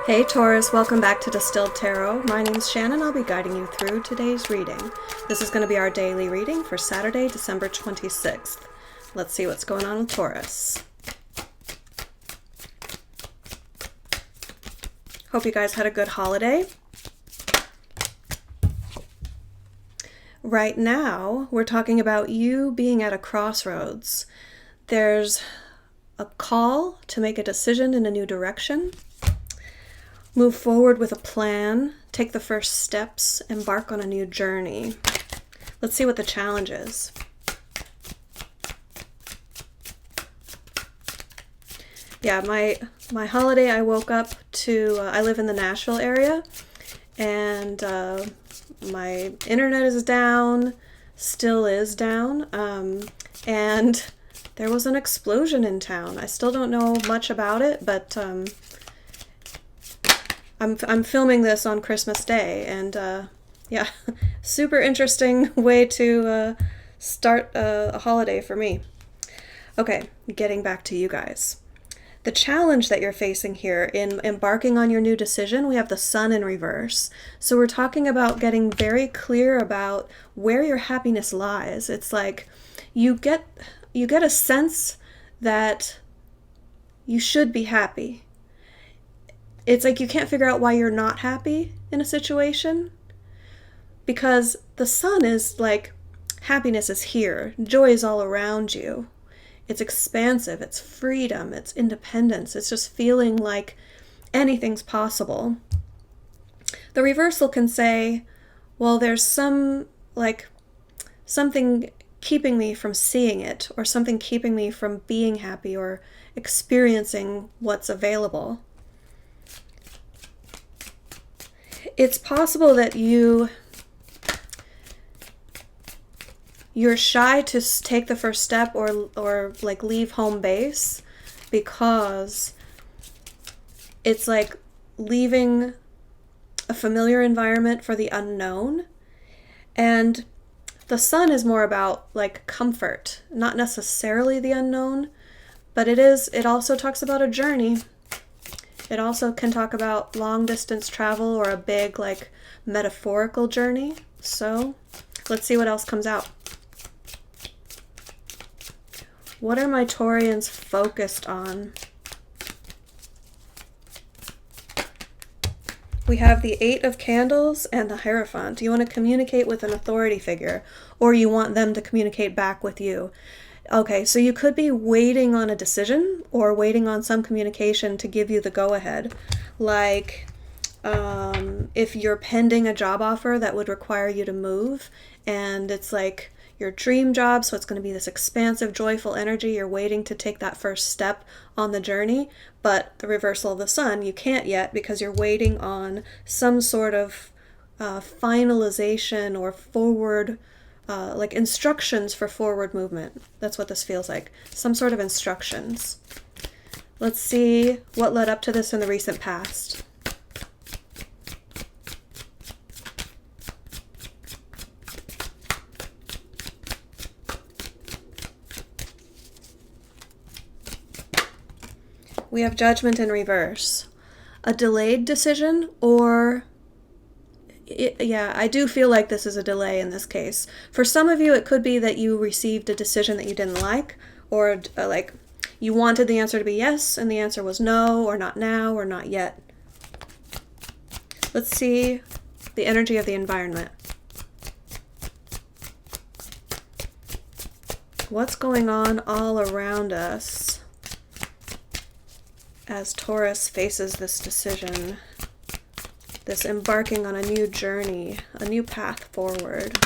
Hey Taurus, welcome back to Distilled Tarot. My name is Shannon. I'll be guiding you through today's reading. This is going to be our daily reading for Saturday, December 26th. Let's see what's going on with Taurus. Hope you guys had a good holiday. Right now, we're talking about you being at a crossroads. There's a call to make a decision in a new direction. Move forward with a plan, take the first steps, embark on a new journey. Let's see what the challenge is. Yeah, my holiday, I woke up to, I live in the Nashville area, and my internet is down, still is down, and there was an explosion in town. I still don't know much about it, but I'm filming this on Christmas Day, and yeah, super interesting way to start a holiday for me. Okay, getting back to you guys. The challenge that you're facing here in embarking on your new decision, we have the Sun in reverse. So we're talking about getting very clear about where your happiness lies. It's like you get a sense that you should be happy. It's like you can't figure out why you're not happy in a situation, because the Sun is like happiness is here, joy is all around you. It's expansive, it's freedom, it's independence, it's just feeling like anything's possible. The reversal can say, well, there's something keeping me from seeing it, or something keeping me from being happy or experiencing what's available. It's possible that you're shy to take the first step or like leave home base, because it's like leaving a familiar environment for the unknown. And the Sun is more about like comfort, not necessarily the unknown, but it also talks about a journey. It also can talk about long distance travel or a big like metaphorical journey. So let's see what else comes out. What are my Taurians focused on? We have the Eight of Candles and the Hierophant. You want to communicate with an authority figure, or you want them to communicate back with you. Okay, so you could be waiting on a decision or waiting on some communication to give you the go-ahead. Like, if you're pending a job offer that would require you to move, and it's like your dream job, so it's going to be this expansive, joyful energy. You're waiting to take that first step on the journey, but the reversal of the Sun, you can't yet because you're waiting on some sort of finalization or forward, like instructions for forward movement. That's what this feels like. Some sort of instructions. Let's see what led up to this in the recent past. We have Judgment in reverse. A delayed decision, or yeah, I do feel like this is a delay in this case. For some of you, it could be that you received a decision that you didn't like, or like you wanted the answer to be yes, and the answer was no, or not now, or not yet. Let's see the energy of the environment. What's going on all around us as Taurus faces this decision, this embarking on a new journey, a new path forward?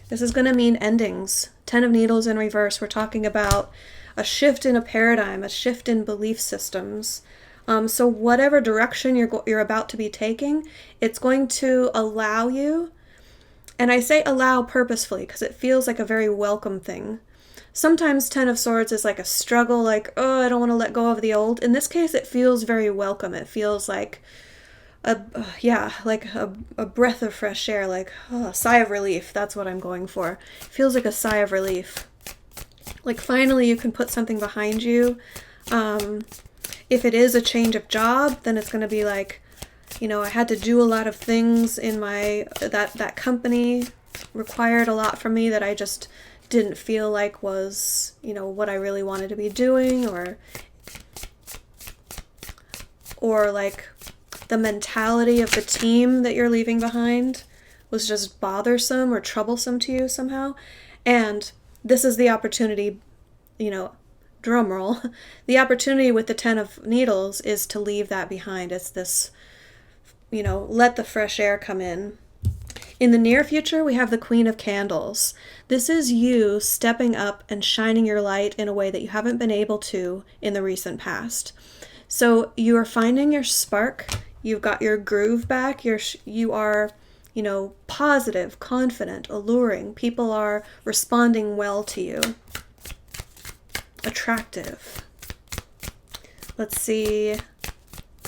This is going to mean endings. Ten of Needles in reverse. We're talking about a shift in a paradigm, a shift in belief systems. So whatever direction you're about to be taking, it's going to allow you, and I say allow purposefully because it feels like a very welcome thing. Sometimes Ten of Swords is like a struggle, like, oh, I don't want to let go of the old. In this case, it feels very welcome. It feels like a breath of fresh air, like a sigh of relief. That's what I'm going for. It feels like a sigh of relief. Like finally you can put something behind you. If it is a change of job, then it's going to be like, I had to do a lot of things in that company required a lot from me that I just didn't feel like was, what I really wanted to be doing, or like the mentality of the team that you're leaving behind was just bothersome or troublesome to you somehow. And this is the opportunity, drum roll, the opportunity with the 10 of Needles is to leave that behind. It's this, let the fresh air come in. In the near future, we have the Queen of Candles. This is you stepping up and shining your light in a way that you haven't been able to in the recent past. So you are finding your spark. You've got your groove back. You are, positive, confident, alluring. People are responding well to you. Attractive. Let's see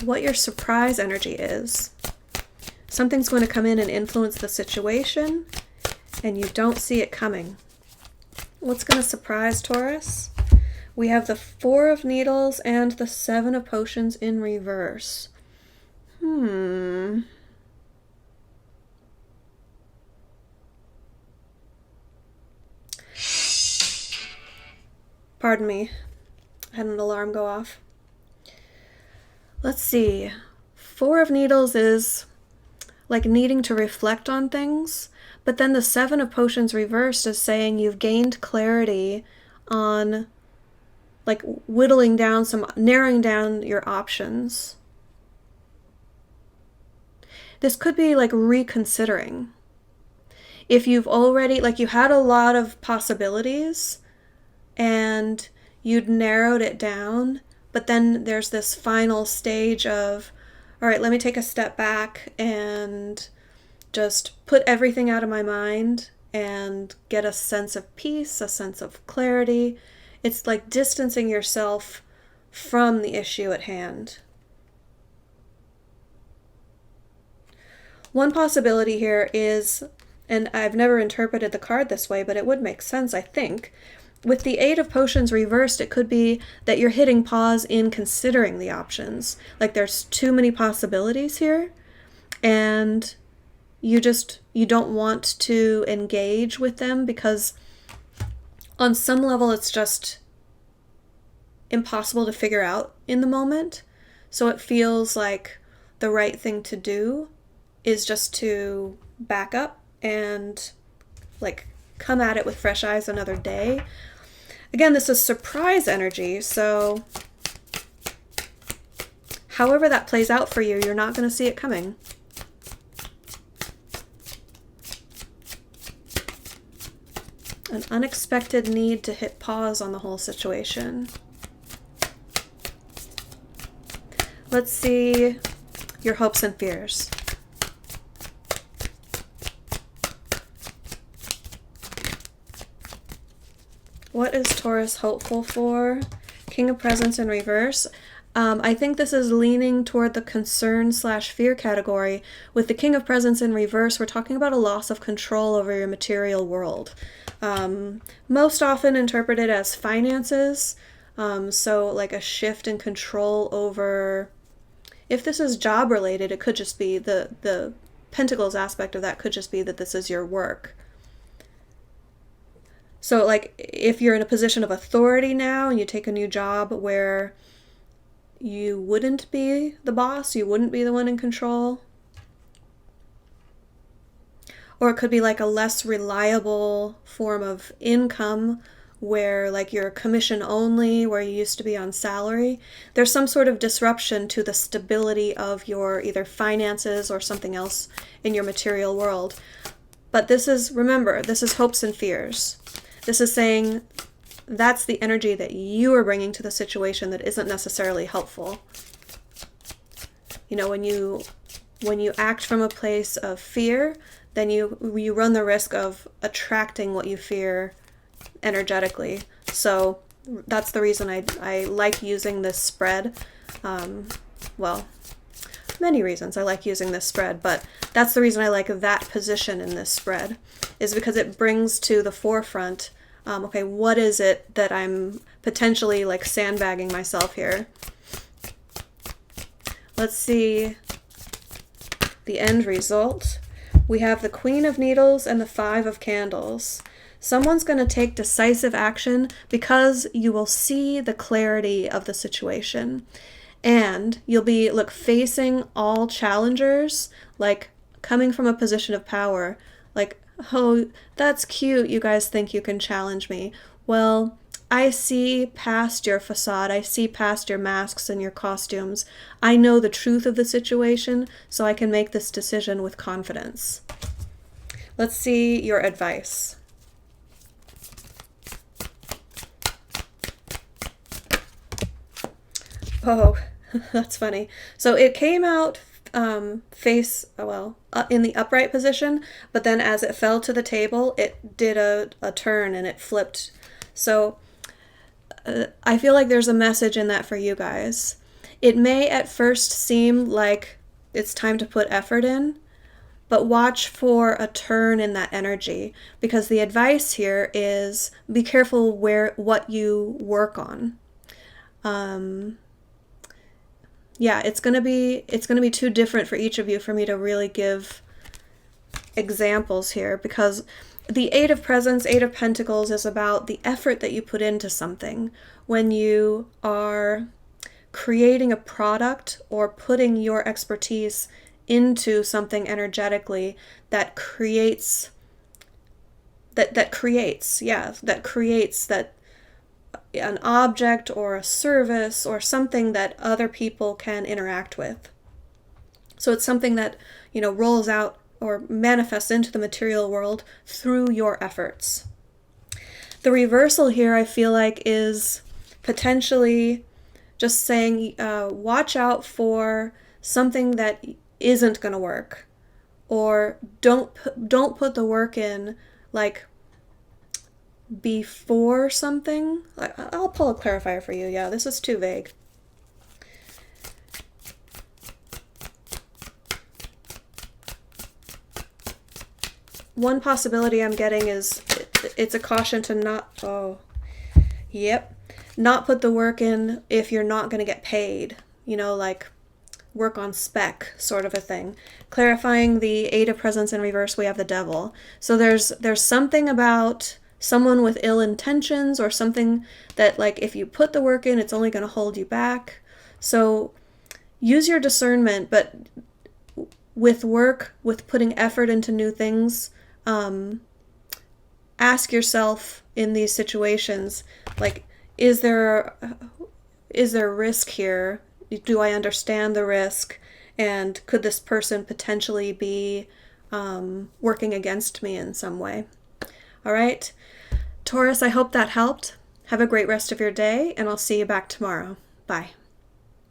what your surprise energy is. Something's going to come in and influence the situation, and you don't see it coming. What's going to surprise Taurus? We have the 4 of Needles and the 7 of Potions in reverse. Pardon me. I had an alarm go off. Let's see. 4 of Needles is like needing to reflect on things, but then the 7 of Potions reversed is saying you've gained clarity on like narrowing down your options. This could be like reconsidering. If you've already, you had a lot of possibilities and you'd narrowed it down, but then there's this final stage of, all right, let me take a step back and just put everything out of my mind and get a sense of peace, a sense of clarity. It's like distancing yourself from the issue at hand. One possibility here is, and I've never interpreted the card this way, but it would make sense, I think. With the 8 of Potions reversed, it could be that you're hitting pause in considering the options. Like there's too many possibilities here, and you don't want to engage with them because on some level it's just impossible to figure out in the moment. So it feels like the right thing to do is just to back up and come at it with fresh eyes another day. Again, this is surprise energy, so however that plays out for you, you're not going to see it coming. An unexpected need to hit pause on the whole situation. Let's see your hopes and fears. What is Taurus hopeful for? King of Presents in reverse. I think this is leaning toward the concern/fear category. With the King of Presents in reverse, we're talking about a loss of control over your material world. Most often interpreted as finances. So like a shift in control over, if this is job related, it could just be the Pentacles aspect of that could just be that this is your work. So like if you're in a position of authority now and you take a new job where you wouldn't be the boss, you wouldn't be the one in control. Or it could be like a less reliable form of income where like you're commission only, where you used to be on salary. There's some sort of disruption to the stability of your either finances or something else in your material world. But this is, remember, this is hopes and fears. This is saying that's the energy that you are bringing to the situation that isn't necessarily helpful. You know, when you act from a place of fear, then you run the risk of attracting what you fear energetically. So that's the reason I like using this spread. Well, many reasons I like using this spread, but that's the reason I like that position in this spread, is because it brings to the forefront, okay, what is it that I'm potentially like sandbagging myself here? Let's see the end result. We have the Queen of Needles and the Five of Candles. Someone's going to take decisive action because you will see the clarity of the situation. And you'll be, facing all challengers, coming from a position of power. Oh, that's cute. You guys think you can challenge me. Well, I see past your facade. I see past your masks and your costumes. I know the truth of the situation, so I can make this decision with confidence. Let's see your advice. Oh, that's funny. So it came out in the upright position, but then as it fell to the table, it did a turn and it flipped. So I feel like there's a message in that for you guys. It may at first seem like it's time to put effort in, but watch for a turn in that energy, because the advice here is be careful what you work on. It's gonna be too different for each of you for me to really give examples here, because the Eight of Presents, Eight of Pentacles is about the effort that you put into something when you are creating a product or putting your expertise into something energetically that creates an object or a service or something that other people can interact with. So it's something that, rolls out or manifests into the material world through your efforts. The reversal here, I feel like, is potentially just saying, watch out for something that isn't going to work, or don't put the work in, before something. I'll pull a clarifier for you. Yeah, this is too vague. One possibility I'm getting is it's a caution to not put the work in if you're not going to get paid. Work on spec sort of a thing. Clarifying the Eight of Presents in reverse, we have the Devil. So there's something about someone with ill intentions, or something that, if you put the work in, it's only going to hold you back. So use your discernment, but with work, with putting effort into new things, ask yourself in these situations, is there risk here? Do I understand the risk? And could this person potentially be working against me in some way? All right, Taurus, I hope that helped. Have a great rest of your day, and I'll see you back tomorrow. Bye.